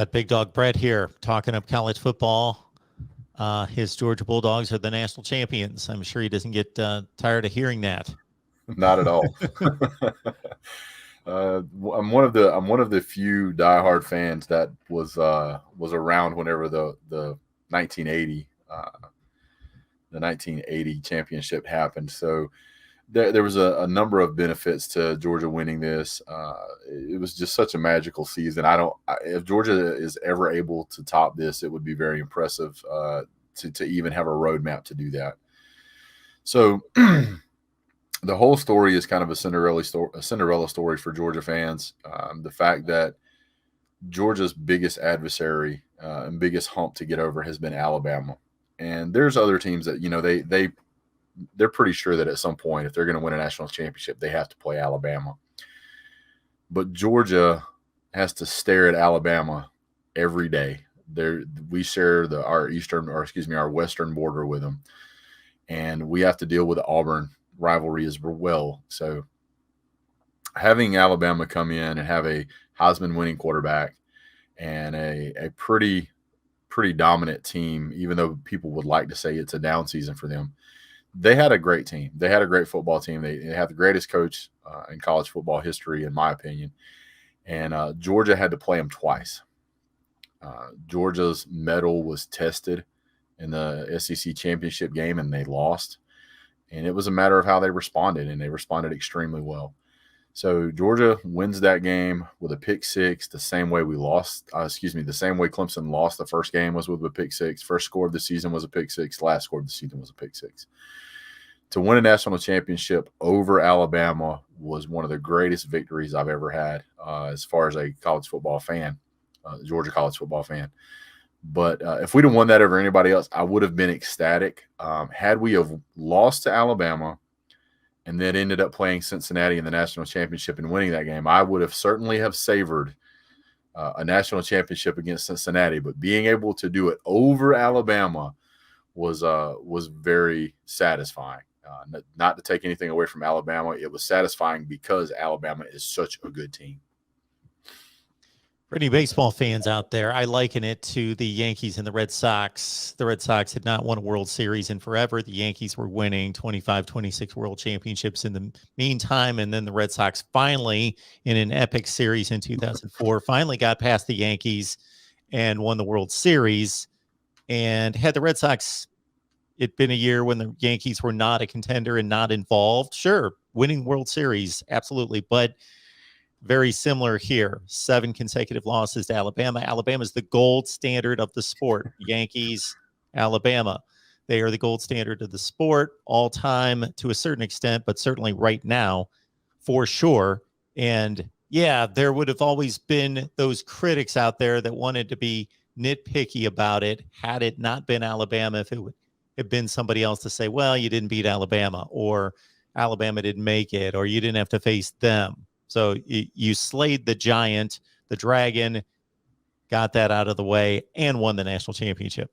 Got Big Dog Brett here talking up college football. His Georgia Bulldogs are the national champions. I'm sure he doesn't get tired of hearing that. Not at all. I'm one of the few diehard fans that was around whenever the 1980 the 1980 championship happened. So there was a number of benefits to Georgia winning this. It was just such a magical season. If Georgia is ever able to top this, it would be very impressive to even have a roadmap to do that. So the whole story is kind of a Cinderella story for Georgia fans. The fact that Georgia's biggest adversary and biggest hump to get over has been Alabama, and there's other teams that they're pretty sure that at some point, if they're going to win a national championship, they have to play Alabama. But Georgia has to stare at Alabama every day. We share our western border with them, and we have to deal with the Auburn rivalry as well. So having Alabama come in and have a Heisman winning quarterback and a pretty dominant team, even though people would like to say it's a down season for them, they had a great team. They had a great football team. They had the greatest coach in college football history, in my opinion. And Georgia had to play them twice. Georgia's mettle was tested in the SEC championship game, and they lost. And it was a matter of how they responded, and they responded extremely well. So Georgia wins that game with a pick six, the same way the same way Clemson lost the first game was with a pick six. First score of the season was a pick six. Last score of the season was a pick six. To win a national championship over Alabama was one of the greatest victories I've ever had as far as a college football fan, Georgia college football fan. But if we'd have won that over anybody else, I would have been ecstatic. Had we have lost to Alabama and then ended up playing Cincinnati in the national championship and winning that game, I would have certainly have savored a national championship against Cincinnati. But being able to do it over Alabama was very satisfying. Not to take anything away from Alabama, it was satisfying because Alabama is such a good team. For any baseball fans out there, I liken it to the Yankees and the Red Sox. The Red Sox had not won a World Series in forever. The Yankees were winning 25, 26 World Championships in the meantime. And then the Red Sox finally, in an epic series in 2004, finally got past the Yankees and won the World Series. And had the Red Sox, it'd been a year when the Yankees were not a contender and not involved, sure, winning World Series, absolutely. But very similar here. 7 consecutive losses to Alabama. Alabama is the gold standard of the sport. Yankees, Alabama. They are the gold standard of the sport all time to a certain extent, but certainly right now for sure. And yeah, there would have always been those critics out there that wanted to be nitpicky about it had it not been Alabama, if it would have been somebody else to say, well, you didn't beat Alabama, or Alabama didn't make it, or you didn't have to face them. So you slayed the giant, the dragon, got that out of the way, and won the national championship.